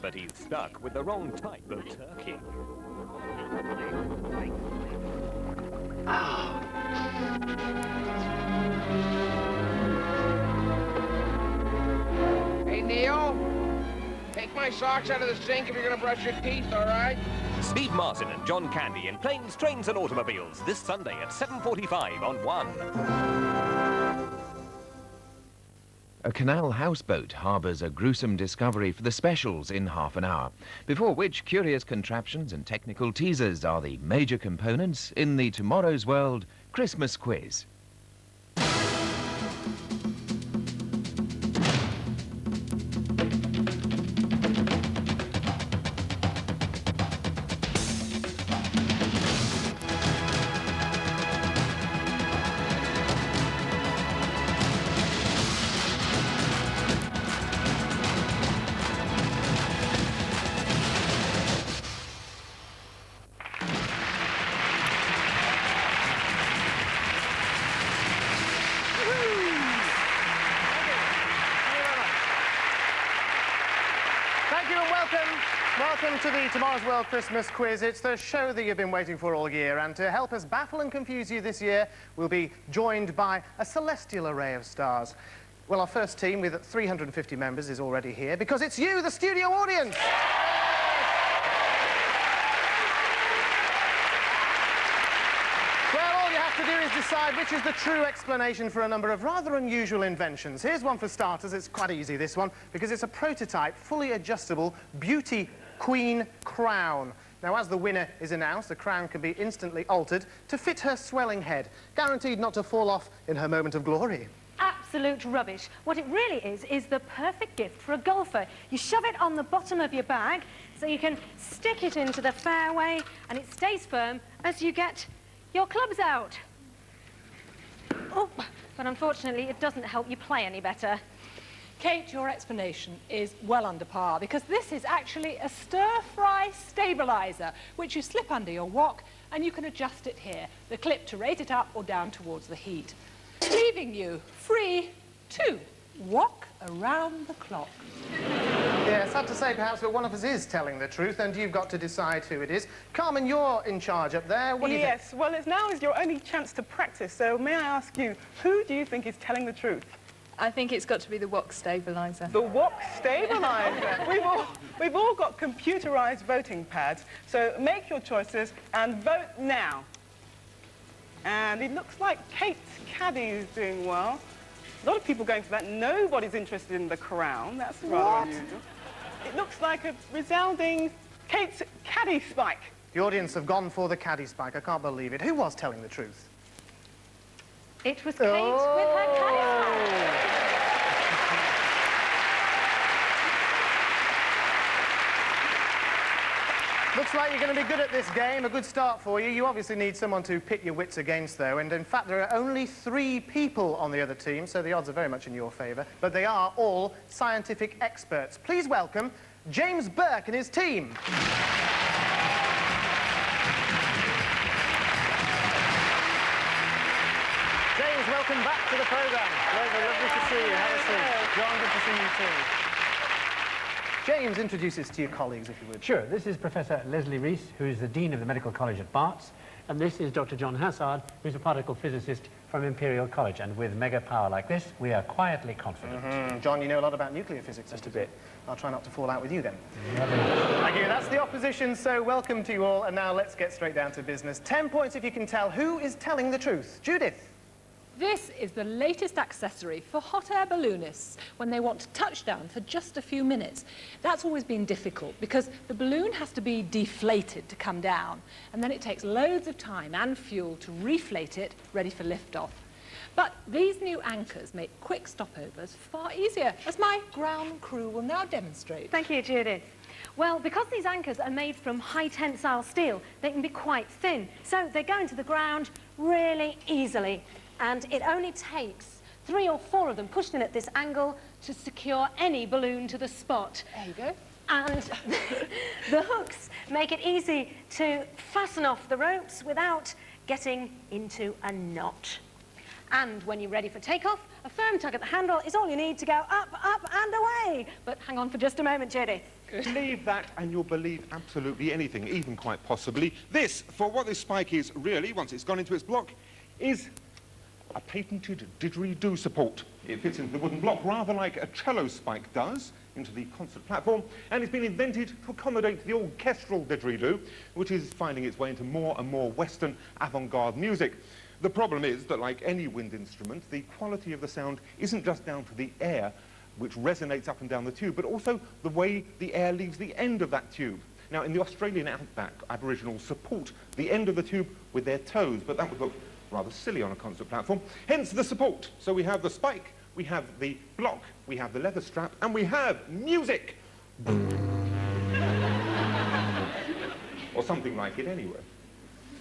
but he's stuck with the wrong type of turkey. Hey, Neil, take my socks out of the sink if you're going to brush your teeth, all right? Steve Martin and John Candy in Planes, Trains and Automobiles this Sunday at 7:45 on 1. A canal houseboat harbours a gruesome discovery for the specials in half an hour, before which curious contraptions and technical teasers are the major components in the Tomorrow's World Christmas quiz. Welcome to the Tomorrow's World Christmas quiz. It's the show that you've been waiting for all year, and to help us baffle and confuse you this year, we'll be joined by a celestial array of stars. Well, our first team with 350 members is already here, because it's you, the studio audience! Well, all you have to do is decide which is the true explanation for a number of rather unusual inventions. Here's one for starters. It's quite easy, this one, because it's a prototype, fully adjustable beauty queen crown. Now, as the winner is announced, the crown can be instantly altered to fit her swelling head, guaranteed not to fall off in her moment of glory. Absolute rubbish. What it really is the perfect gift for a golfer. You shove it on the bottom of your bag so you can stick it into the fairway and it stays firm as you get your clubs out. Oh, but unfortunately it doesn't help you play any better. Kate, your explanation is well under par, because this is actually a stir-fry stabiliser, which you slip under your wok, and you can adjust it here, the clip to raise it up or down towards the heat, leaving you free to wok around the clock. Yeah, sad to say, perhaps, but one of us is telling the truth, and you've got to decide who it is. Carmen, you're in charge up there. What do you think? Yes, well, now is your only chance to practice, so may I ask you, who do you think is telling the truth? I think it's got to be the wok stabiliser. The wok stabiliser? We've all got computerised voting pads, so make your choices and vote now. And it looks like Kate's caddy is doing well. A lot of people going for that. Nobody's interested in the crown. That's rather unusual. It looks like a resounding Kate's caddy spike. The audience have gone for the caddy spike. I can't believe it. Who was telling the truth? It was Kate with her caddy spike. Looks like you're going to be good at this game. A good start for you. You obviously need someone to pit your wits against, though. And in fact, there are only 3 people on the other team, so the odds are very much in your favour. But they are all scientific experts. Please welcome James Burke and his team. James, welcome back to the programme. Lovely to see you. Have a seat. John, good to see you too. James, introduce us to your colleagues, if you would. Sure. This is Professor Leslie Rees, who is the Dean of the Medical College at Barts, and this is Dr. John Hassard, who's a particle physicist from Imperial College, and with mega power like this, we are quietly confident. John, you know a lot about nuclear physics. Just a bit. I'll try not to fall out with you, then. Lovely. Thank you. That's the opposition, so welcome to you all, and now let's get straight down to business. 10 points if you can tell who is telling the truth. Judith. This is the latest accessory for hot air balloonists when they want to touch down for just a few minutes. That's always been difficult because the balloon has to be deflated to come down, and then it takes loads of time and fuel to reflate it, ready for liftoff. But these new anchors make quick stopovers far easier, as my ground crew will now demonstrate. Thank you, Judith. Well, because these anchors are made from high tensile steel, they can be quite thin, so they go into the ground really easily. And it only takes 3 or 4 of them pushed in at this angle to secure any balloon to the spot. There you go. And the hooks make it easy to fasten off the ropes without getting into a knot. And when you're ready for takeoff, a firm tug at the handle is all you need to go up, up and away. But hang on for just a moment, Judith. Believe that and you'll believe absolutely anything, even quite possibly this, for what this spike is really, once it's gone into its block, is a patented didgeridoo support. It fits into the wooden block rather like a cello spike does into the concert platform, and it's been invented to accommodate the orchestral didgeridoo, which is finding its way into more and more Western avant-garde music. The problem is that, like any wind instrument, the quality of the sound isn't just down to the air, which resonates up and down the tube, but also the way the air leaves the end of that tube. Now, in the Australian outback, Aboriginals support the end of the tube with their toes, but that would look rather silly on a concert platform. Hence the support. So we have the spike, we have the block, we have the leather strap, and we have music. Or something like it anyway.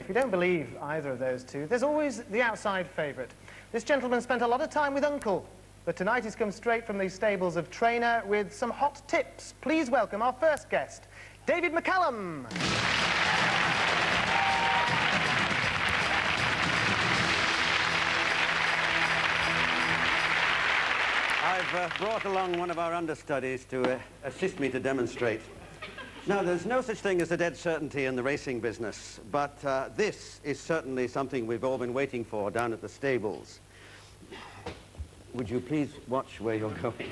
If you don't believe either of those two, there's always the outside favourite. This gentleman spent a lot of time with Uncle, but tonight he's come straight from the stables of Trainer with some hot tips. Please welcome our first guest, David McCallum. I've brought along one of our understudies to assist me to demonstrate. Now, there's no such thing as a dead certainty in the racing business, but this is certainly something we've all been waiting for down at the stables. Would you please watch where you're going?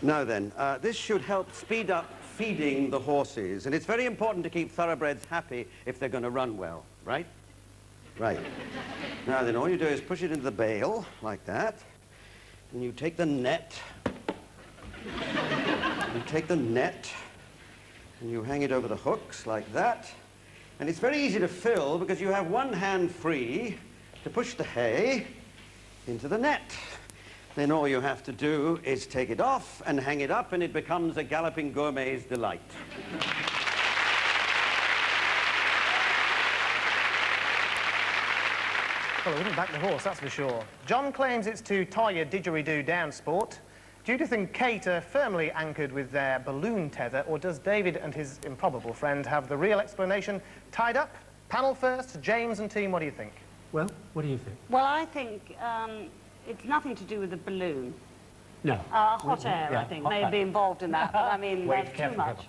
Now then, this should help speed up feeding the horses, and it's very important to keep thoroughbreds happy if they're going to run well, right? Right. Now then, all you do is push it into the bale, like that, and you take the net. You take the net, and you hang it over the hooks, like that, and it's very easy to fill because you have one hand free to push the hay into the net. Then all you have to do is take it off and hang it up, and it becomes a galloping gourmet's delight. Well, I wouldn't back the horse, that's for sure. John claims it's to tie your didgeridoo down, sport. Judith and Kate are firmly anchored with their balloon tether, or does David and his improbable friend have the real explanation tied up? Panel first, James and team, what do you think? Well, what do you think? Well, I think it's nothing to do with the balloon. No. Hot air, yeah, I think, hot may air. be involved in that, but I mean, Wait, too careful, much. careful.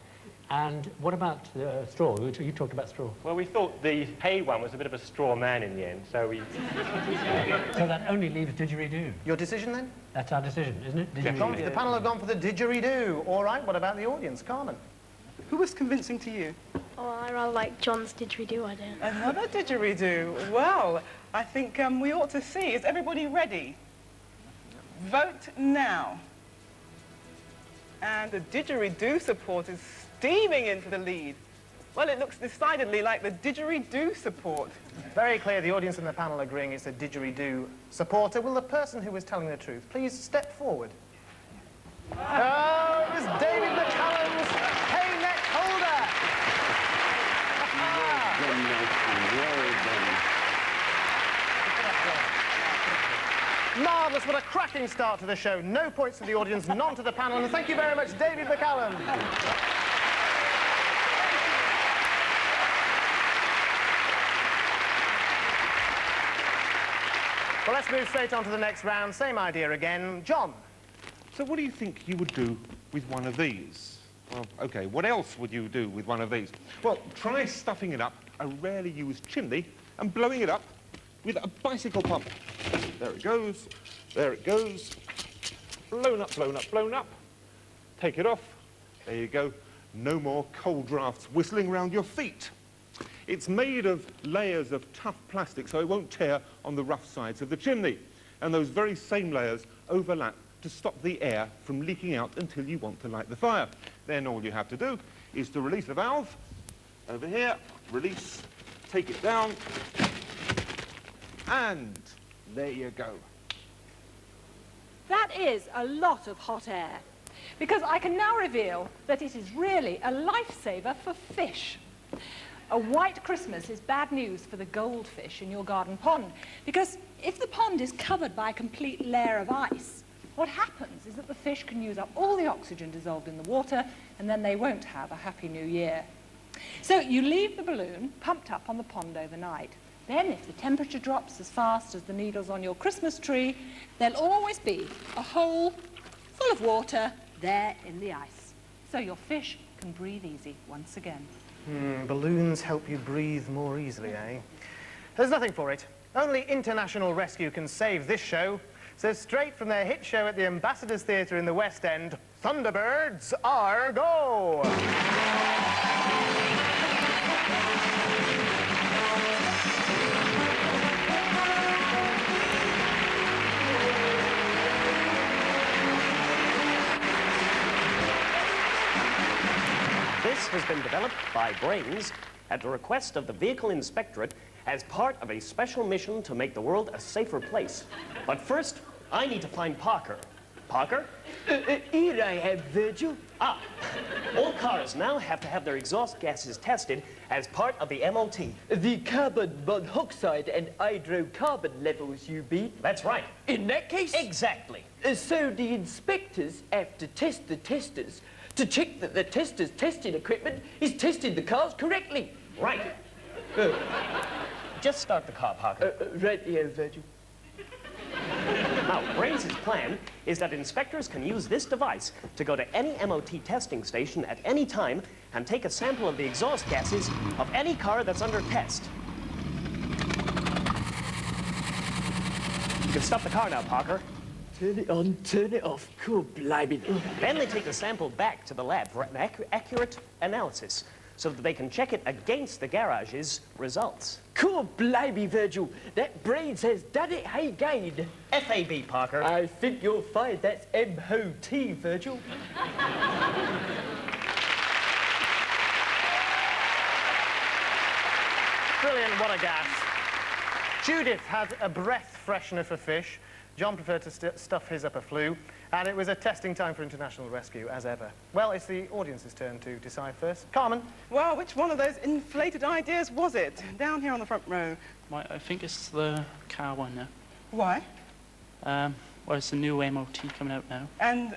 And what about straw? You talked about straw. Well, we thought the hay one was a bit of a straw man in the end, so we... So that only leaves didgeridoo. Your decision, then? That's our decision, isn't it? Didgeridoo. The panel have gone for the didgeridoo. All right, what about the audience? Carmen? Who was convincing to you? Oh, I rather like John's didgeridoo idea. Another didgeridoo. Well, I think we ought to see. Is everybody ready? Vote now. And the didgeridoo support is steaming into the lead. Well, it looks decidedly like the didgeridoo support. Very clear, the audience and the panel agreeing it's a didgeridoo supporter. Will the person who is telling the truth please step forward? Oh, it was David McCallum's hay neck holder! Marvellous, what a cracking start to the show. No points to the audience, none to the panel, and thank you very much, David McCallum. Well, let's move straight on to the next round. Same idea again. John. So what do you think you would do with one of these? Well, OK, what else would you do with one of these? Well, try stuffing it up, a rarely used chimney, and blowing it up with a bicycle pump. There it goes. There it goes. Blown up, blown up, blown up. Take it off. There you go. No more cold drafts whistling around your feet. It's made of layers of tough plastic, so it won't tear on the rough sides of the chimney. And those very same layers overlap to stop the air from leaking out until you want to light the fire. Then all you have to do is to release the valve. Over here, release, take it down, and there you go. That is a lot of hot air, because I can now reveal that it is really a lifesaver for fish. A white Christmas is bad news for the goldfish in your garden pond, because if the pond is covered by a complete layer of ice, what happens is that the fish can use up all the oxygen dissolved in the water, and then they won't have a happy new year. So you leave the balloon pumped up on the pond overnight. Then, if the temperature drops as fast as the needles on your Christmas tree, there'll always be a hole full of water there in the ice. so your fish can breathe easy once again. Balloons help you breathe more easily, eh? There's nothing for it. Only international rescue can save this show. So straight from their hit show at the Ambassadors Theatre in the West End, Thunderbirds are go! This has been developed by Brains at the request of the Vehicle Inspectorate as part of a special mission to make the world a safer place. But first, I need to find Parker. Parker? Here I am, Virgil. Ah, all cars now have to have their exhaust gases tested as part of the MOT. The carbon monoxide and hydrocarbon levels, you mean? That's right. In that case? Exactly. So the inspectors have to test the testers to check that the testers' testing equipment is testing the cars correctly. Right. Just start the car, Parker. Right here, Virgil. Now, Brains' plan is that inspectors can use this device to go to any MOT testing station at any time and take a sample of the exhaust gases of any car that's under test. You can stop the car now, Parker. Turn it on, turn it off. Cool, blimey. Then they take the sample back to the lab for an accurate analysis so that they can check it against the garage's results. Cool, blimey, Virgil. That Brains has done it again. FAB, Parker. I think you'll find that's MOT, Virgil. Brilliant, what a gas. Judith had a breath freshener for fish. John preferred to stuff his up a flue. And it was a testing time for international rescue, as ever. Well, it's the audience's turn to decide first. Carmen? Well, which one of those inflated ideas was it? Down here on the front row. I think it's the car one now. Why? Well, it's the new MOT coming out now. And,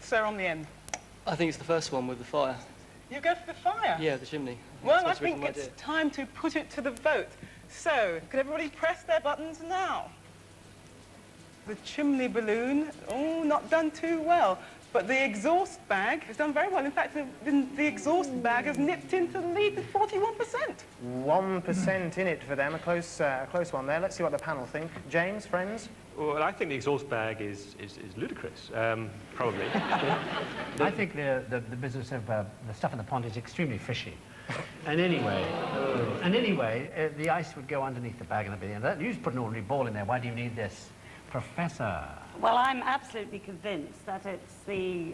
sir, on the end? I think it's the first one with the fire. You go for the fire? Yeah, the chimney. Well, I think it's time to put it to the vote. So, could everybody press their buttons now? The chimney balloon, oh, not done too well. But the exhaust bag has done very well. In fact, the exhaust bag has nipped into the lead with 41%. 1% in it for them, a close one there. Let's see what the panel think. James, friends? Well, I think the exhaust bag is ludicrous, probably. I think the business of the stuff in the pond is extremely fishy. And anyway, the ice would go underneath the bag and everything. And you just put an ordinary ball in there. Why do you need this? Professor. Well, I'm absolutely convinced that it's the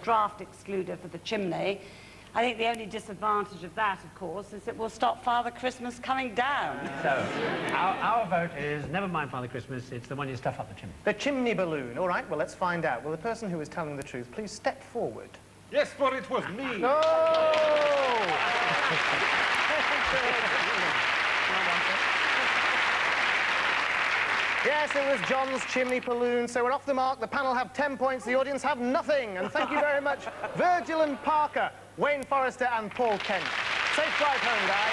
draft excluder for the chimney. I think the only disadvantage of that, of course, is it will stop Father Christmas coming down. So, our vote is never mind Father Christmas, it's the one you stuff up the chimney. The chimney balloon. All right, well, let's find out. Will the person who is telling the truth please step forward? Yes, for it was me. No! Yes, it was John's chimney balloon, so we're off the mark. The panel have 10 points, the audience have nothing. And thank you very much, Virgil and Parker, Wayne Forrester and Paul Kent. Safe drive home, guys.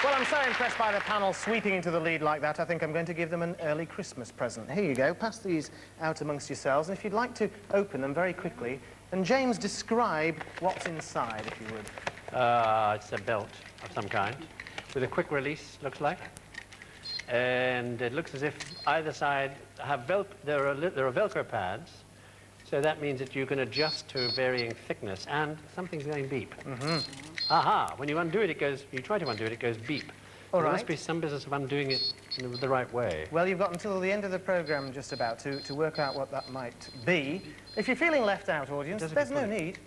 Well, I'm so impressed by the panel sweeping into the lead like that, I think I'm going to give them an early Christmas present. Here you go, pass these out amongst yourselves, and if you'd like to open them very quickly, and James, describe what's inside, if you would. It's a belt of some kind, with a quick release, looks like. And it looks as if either side have there are Velcro pads, so that means that you can adjust to varying thickness, and something's going beep. Aha, when you undo it, you try to undo it, it goes beep. All There right. must be some business of undoing it in the right way. Well, you've got until the end of the programme just about to work out what that might be. If you're feeling left out, audience, there's no need.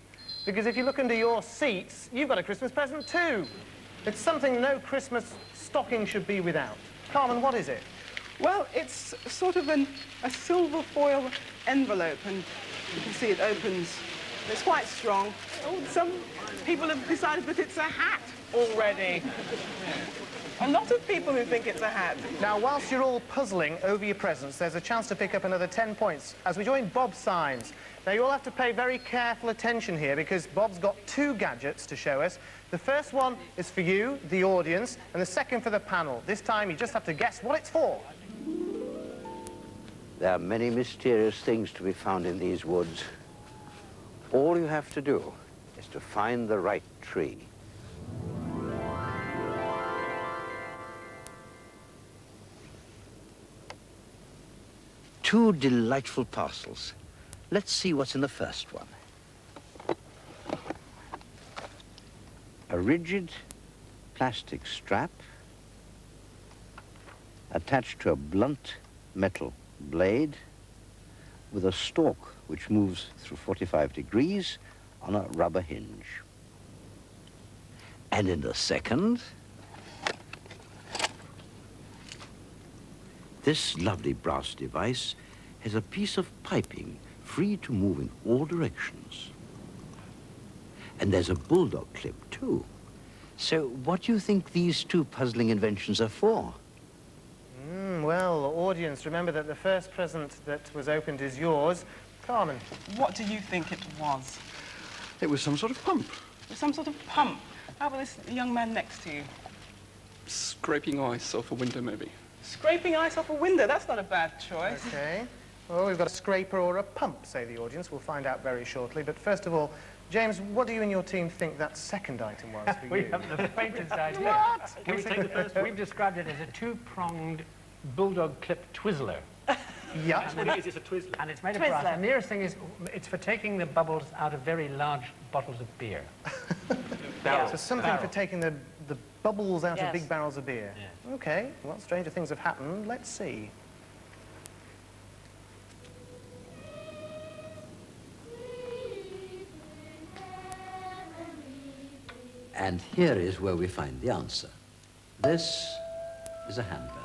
Because if you look under your seats, you've got a Christmas present too. It's something no Christmas stocking should be without. Carmen, what is it? Well, it's sort of a silver foil envelope, and you can see it opens. It's quite strong. Oh, some people have decided that it's a hat already. A lot of people who think it's a hat. Now, whilst you're all puzzling over your presents, there's a chance to pick up another 10 points as we join Bob Symes. Now, you all have to pay very careful attention here because Bob's got two gadgets to show us. The first one is for you, the audience, and the second for the panel. This time, you just have to guess what it's for. There are many mysterious things to be found in these woods. All you have to do is to find the right tree. Two delightful parcels. Let's see what's in the first one. A rigid plastic strap attached to a blunt metal blade with a stalk which moves through 45 degrees on a rubber hinge. And in the second, this lovely brass device has a piece of piping free to move in all directions. And there's a bulldog clip, too. So what do you think these two puzzling inventions are for? Well, audience, remember that the first present that was opened is yours. Carmen. What do you think it was? It was some sort of pump. Some sort of pump. How about this young man next to you? Scraping ice off a window, maybe. Scraping ice off a window, that's not a bad choice. OK. Well, we've got a scraper or a pump, say the audience. We'll find out very shortly. But first of all, James, what do you and your team think that second item was for We you? have the faintest idea. What? Can we take the first? We've described it as a two-pronged bulldog clip Twizzler. Yeah. That's what it is, it's a Twizzler. And it's made of brass. The nearest thing is, it's for taking the bubbles out of very large bottles of beer. So something for taking the bubbles out of Yes. big barrels of beer. Yes. OK, well, stranger things have happened. Let's see. And here is where we find the answer. This is a handbell.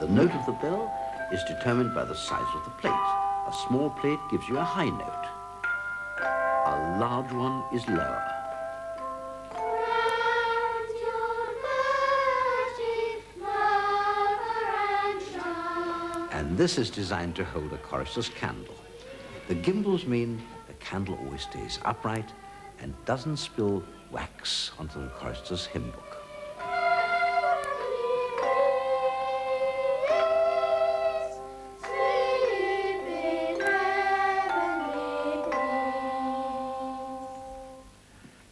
The note of the bell is determined by the size of the plate. A small plate gives you a high note. A large one is lower. And this is designed to hold a chorister's candle. The gimbals mean the candle always stays upright and doesn't spill wax onto the chorister's hymn book.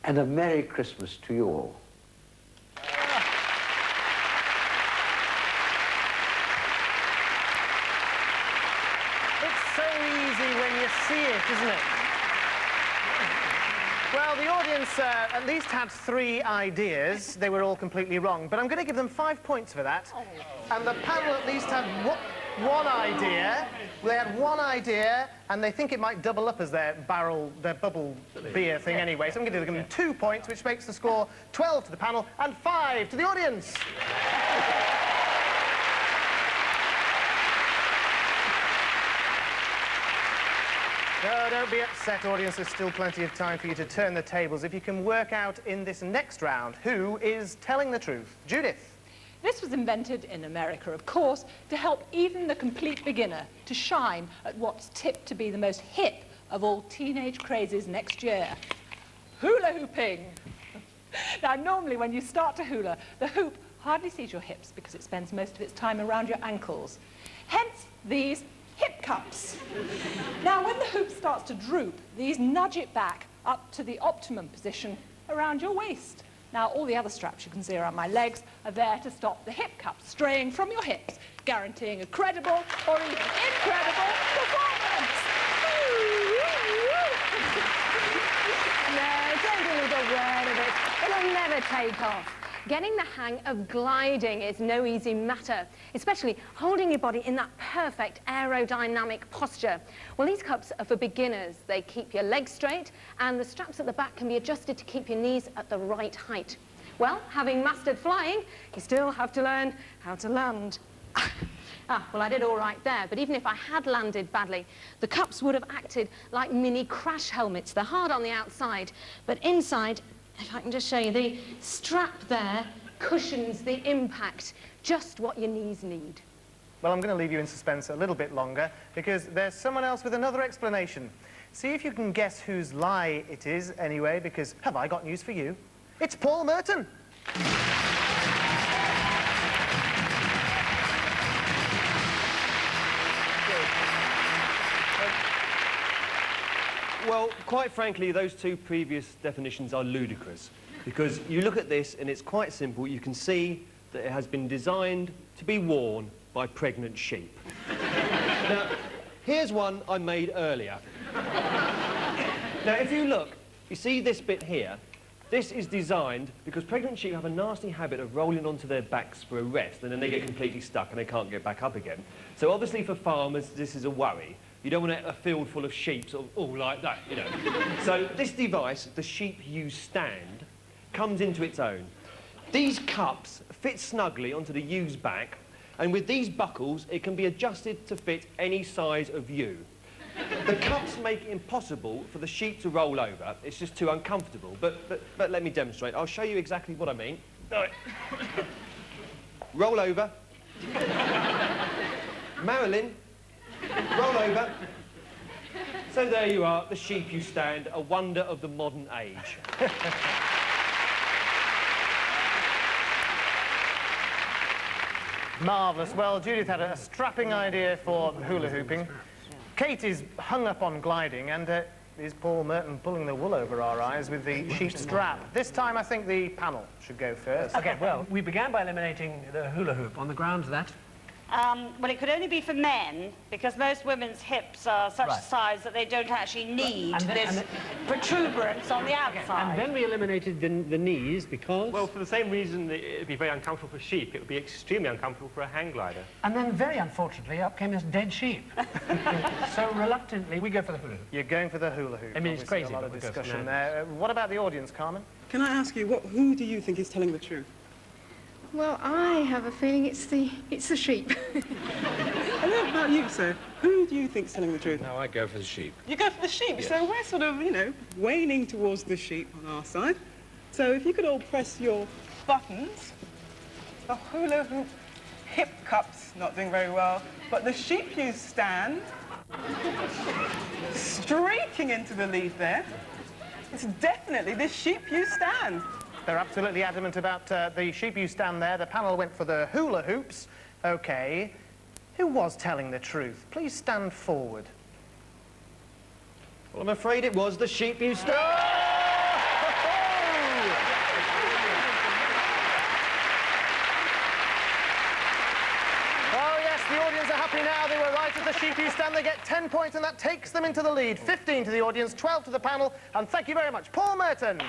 And a Merry Christmas to you all. It's so easy when you see it, isn't it? Well, the audience at least had 3 ideas. They were all completely wrong, but I'm going to give them 5 points for that. And the panel at least had one idea. They had one idea, and they think it might double up as their bubble beer thing anyway. So I'm going to give them 2 points, which makes the score 12 to the panel and 5 to the audience. No, don't be upset, audience. There's still plenty of time for you to turn the tables if you can work out in this next round who is telling the truth. Judith. This was invented in America, of course, to help even the complete beginner to shine at what's tipped to be the most hip of all teenage crazes next year. Hula hooping. Now, normally when you start to hula, the hoop hardly sees your hips because it spends most of its time around your ankles. Hence, these hip cups. Now, when the hoop starts to droop, these nudge it back up to the optimum position around your waist. Now, all the other straps you can see around my legs are there to stop the hip cups straying from your hips, guaranteeing a credible or even incredible performance. No, don't believe a word of it. It'll never take off. Getting the hang of gliding is no easy matter, especially holding your body in that perfect aerodynamic posture. Well, these cups are for beginners. They keep your legs straight, and the straps at the back can be adjusted to keep your knees at the right height. Well, having mastered flying, you still have to learn how to land. Well, I did all right there, but even if I had landed badly, the cups would have acted like mini crash helmets. They're hard on the outside, but inside, if I can just show you, the strap there cushions the impact, just what your knees need. Well, I'm going to leave you in suspense a little bit longer because there's someone else with another explanation. See if you can guess whose lie it is anyway, because have I got news for you? It's Paul Merton. Well, quite frankly, those two previous definitions are ludicrous. Because you look at this, and it's quite simple. You can see that it has been designed to be worn by pregnant sheep. Now, here's one I made earlier. Now, if you look, you see this bit here? This is designed because pregnant sheep have a nasty habit of rolling onto their backs for a rest, and then they get completely stuck and they can't get back up again. So obviously for farmers, this is a worry. You don't want a field full of sheep sort of all like that, you know. So this device, the sheep use stand, comes into its own. These cups fit snugly onto the ewe's back, and with these buckles, it can be adjusted to fit any size of ewe. The cups make it impossible for the sheep to roll over. It's just too uncomfortable. But let me demonstrate. I'll show you exactly what I mean. Right. Roll over. Marilyn, roll over. So there you are, the sheep you stand, a wonder of the modern age. Marvellous. Well, Judith had a strapping idea for hula hooping. Kate is hung up on gliding, and is Paul Merton pulling the wool over our eyes with the sheep strap. This time, I think the panel should go first. OK, well, we began by eliminating the hula hoop on the grounds that... Well, it could only be for men, because most women's hips are such a size that they don't actually need this protuberance on the outside. And then we eliminated the knees because... Well, for the same reason that it would be very uncomfortable for sheep, it would be extremely uncomfortable for a hang glider. And then, very unfortunately, up came this dead sheep. So, reluctantly, we go for the hula hoop. You're going for the hula hoop. I mean, it's crazy. A lot of discussion there. What about the audience, Carmen? Can I ask you, who do you think is telling the truth? Well, I have a feeling it's the sheep. And what about you, sir? Who do you think's telling the truth? No, I go for the sheep. You go for the sheep, Yes. So we're sort of, you know, waning towards the sheep on our side. So if you could all press your buttons. The hula hoop hip cups not doing very well, but the sheep you stand streaking into the lead there. It's definitely the sheep you stand. They're absolutely adamant about the sheep you stand there. The panel went for the hula hoops. OK. Who was telling the truth? Please stand forward. Well, I'm afraid it was the sheep you stand. Oh, yes, the audience are happy now. They were right at the sheep you stand. They get 10 points, and that takes them into the lead. 15 to the audience, 12 to the panel. And thank you very much, Paul Merton.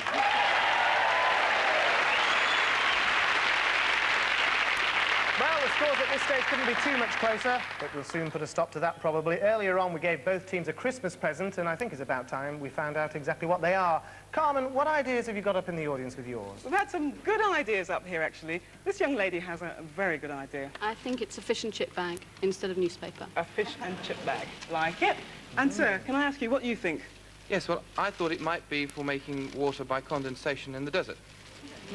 Well, the scores at this stage couldn't be too much closer, but we'll soon put a stop to that, probably. Earlier on, we gave both teams a Christmas present, and I think it's about time we found out exactly what they are. Carmen, what ideas have you got up in the audience with yours? We've had some good ideas up here, actually. This young lady has a very good idea. I think it's a fish and chip bag instead of newspaper. A fish and chip bag. Like it. And, sir, can I ask you what you think? Yes, well, I thought it might be for making water by condensation in the desert.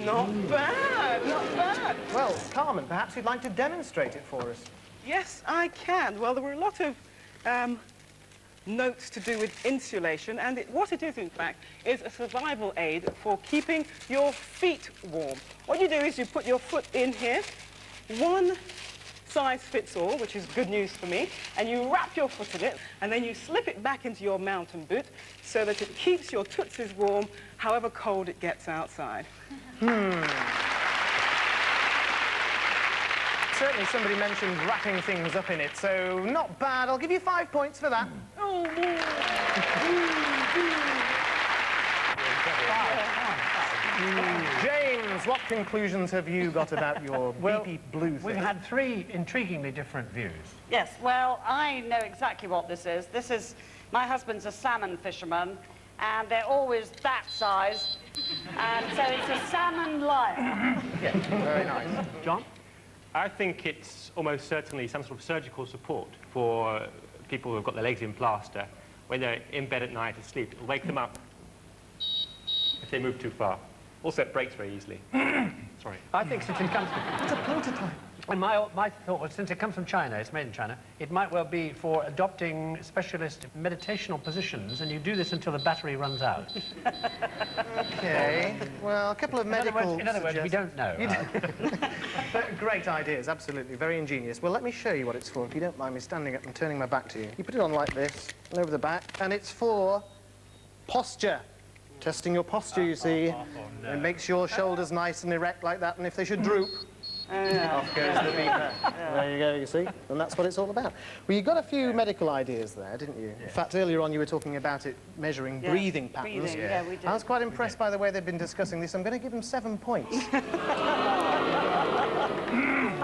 Not bad, not bad. Well, Carmen, perhaps you'd like to demonstrate it for us. Yes, I can. Well, there were a lot of notes to do with insulation, and what it is, in fact, is a survival aid for keeping your feet warm. What you do is you put your foot in here, one size fits all, which is good news for me, and you wrap your foot in it, and then you slip it back into your mountain boot so that it keeps your tootsies warm, however cold it gets outside. Certainly somebody mentioned wrapping things up in it, so not bad. I'll give you 5 points for that. James, what conclusions have you got about your beepy blue thing? We've had 3 intriguingly different views. Yes, well, I know exactly what this is. This is, my husband's a salmon fisherman, and they're always that size, and so it's a salmon lyre. Yeah, very nice. John? I think it's almost certainly some sort of surgical support for people who've got their legs in plaster. When they're in bed at night asleep, it'll wake them up if they move too far. Also, it breaks very easily. Sorry. I think since it comes... It's a prototype. And my thought was, since it comes from China, it's made in China, it might well be for adopting specialist meditational positions, and you do this until the battery runs out. OK. Well, a couple of medical... In other words, we don't know. But great ideas, absolutely. Very ingenious. Well, let me show you what it's for, if you don't mind me standing up and turning my back to you. You put it on like this, and over the back, and it's for posture. Testing your posture, you see. No. It makes your shoulders nice and erect like that, and if they should droop, off goes the beaker. There you go, you see? And that's what it's all about. Well, you got a few medical ideas there, didn't you? In fact, earlier on you were talking about it measuring breathing patterns. Breathing, yeah, we did. I was quite impressed by the way they've been discussing this. I'm going to give them 7 points.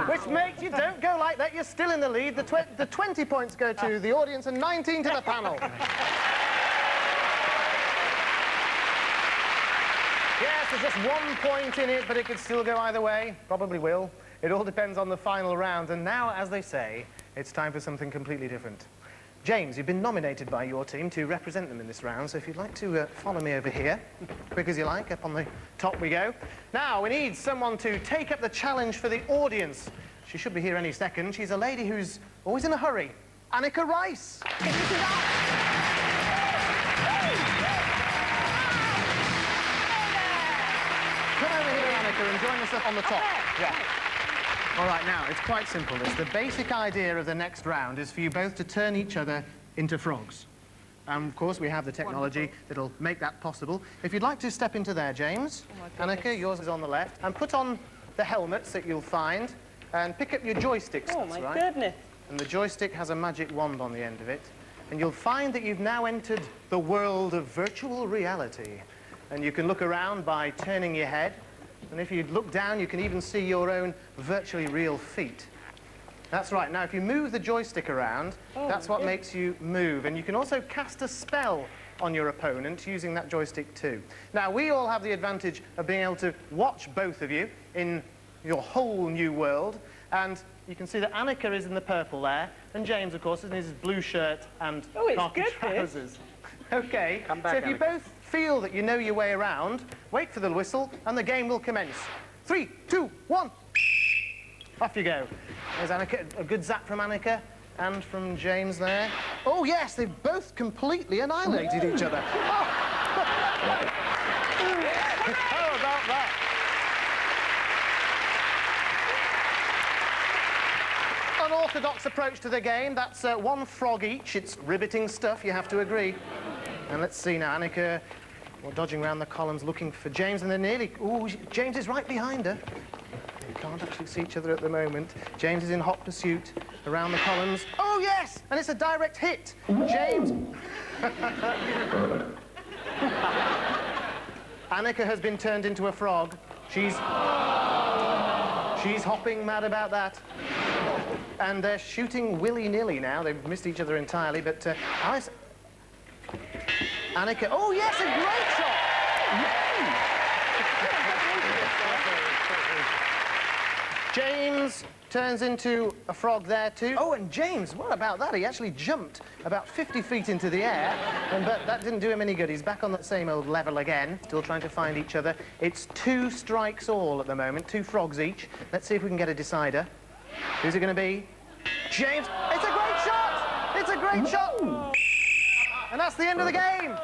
Which makes you don't go like that, you're still in the lead. The 20 points go to the audience and 19 to the panel. Yes, there's just 1 point in it, but it could still go either way. Probably will. It all depends on the final round. And now, as they say, it's time for something completely different. James, you've been nominated by your team to represent them in this round, so if you'd like to follow me over here, quick as you like, up on the top we go. Now, we need someone to take up the challenge for the audience. She should be here any second. She's a lady who's always in a hurry. Annika Rice. Come over here, Annika, and join us up on the top. Yeah. All right, now, it's quite simple. The basic idea of the next round is for you both to turn each other into frogs. And, of course, we have the technology that'll make that possible. If you'd like to step into there, James. Oh, Annika, yours is on the left. And put on the helmets that you'll find. And pick up your joysticks. Oh, my goodness. And the joystick has a magic wand on the end of it. And you'll find that you've now entered the world of virtual reality. And you can look around by turning your head. And if you look down, you can even see your own virtually real feet. That's right. Now, if you move the joystick around, that's what makes you move. And you can also cast a spell on your opponent using that joystick too. Now, we all have the advantage of being able to watch both of you in your whole new world. And you can see that Annika is in the purple there, and James, of course, is in his blue shirt and khaki trousers. OK, Come back, so if you Annika. both feel that you know your way around, wait for the whistle, and the game will commence. 3, 2, 1. Off you go. There's Annika, a good zap from Annika, and from James there. Oh, yes, they've both completely annihilated each other. Oh. How about that? Unorthodox approach to the game. That's 1 frog each. It's riveting stuff, you have to agree. And let's see now, Annika, dodging around the columns looking for James, and they're nearly... Oh, James is right behind her. You can't actually see each other at the moment. James is in hot pursuit around the columns. Oh, yes! And it's a direct hit. James... Annika has been turned into a frog. She's hopping mad about that. And they're shooting willy-nilly now. They've missed each other entirely, but Alice... Annika... Oh, yes, a great shot! James turns into a frog there, too. Oh, and James, what about that? He actually jumped about 50 feet into the air, but that didn't do him any good. He's back on that same old level again, still trying to find each other. It's 2 strikes all at the moment, 2 frogs each. Let's see if we can get a decider. Who's it going to be? James. It's a great shot! It's a great shot! And that's the end of the game.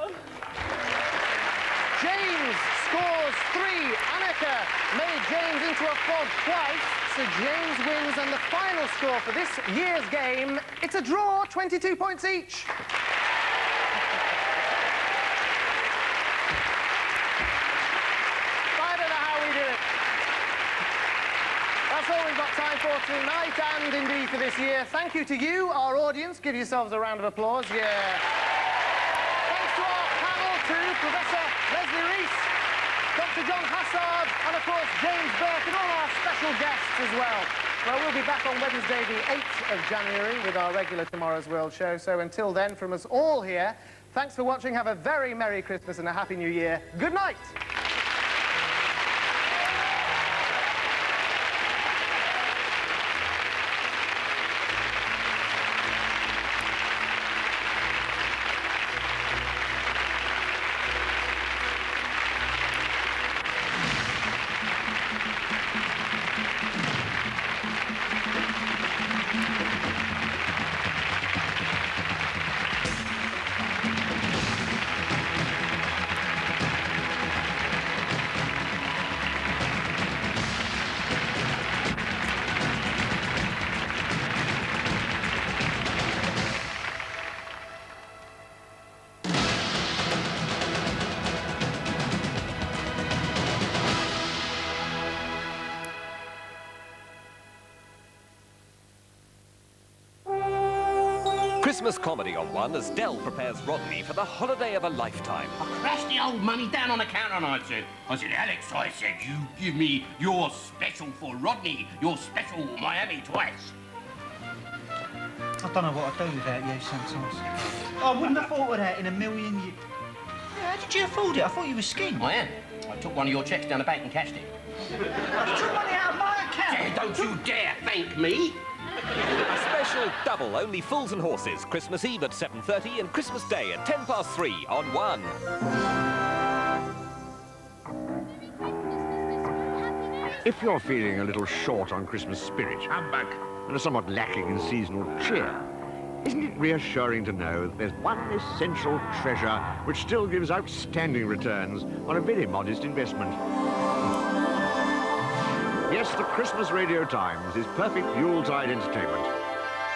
James scores 3. Annika made James into a frog twice, so James wins, and the final score for this year's game, it's a draw, 22 points each. I don't know how we do it. That's all we've got time for tonight, and indeed for this year. Thank you to you, our audience. Give yourselves a round of applause. Yeah. Thanks to our panel, too, Professor Leslie Rees, Dr. John Hassard, and, of course, James Burke, and all our special guests as well. Well, we'll be back on Wednesday, the 8th of January, with our regular Tomorrow's World show. So until then, from us all here, thanks for watching. Have a very Merry Christmas and a Happy New Year. Good night. Christmas comedy on One as Dell prepares Rodney for the holiday of a lifetime. I crashed the old money down on the counter and I said, Alex, I said, you give me your special for Rodney, your special Miami twice. I don't know what I'd do without you sometimes. I wouldn't have thought of that in a million years. How did you afford it? I thought you were skinned. I am. I took one of your checks down the bank and cashed it. You took money out of my account? Yeah, don't you dare thank me. A special double, only fools and horses, Christmas Eve at 7:30 and Christmas Day at 3:10 on One. If you're feeling a little short on Christmas spirit, humbug, and are somewhat lacking in seasonal cheer, isn't it reassuring to know that there's one essential treasure which still gives outstanding returns on a very modest investment? Yes, the Christmas Radio Times is perfect Yuletide entertainment.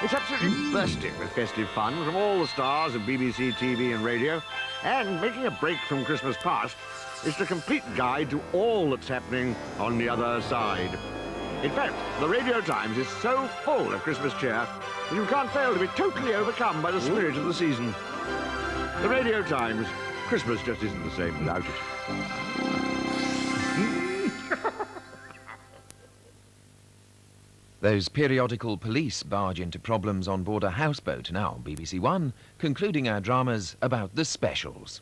It's absolutely bursting with festive fun from all the stars of BBC TV and radio, and making a break from Christmas past, it's the complete guide to all that's happening on the other side. In fact, the Radio Times is so full of Christmas cheer that you can't fail to be totally overcome by the spirit of the season. The Radio Times, Christmas just isn't the same without it. Those periodical police barge into problems on board a houseboat now on BBC One, concluding our dramas about the specials.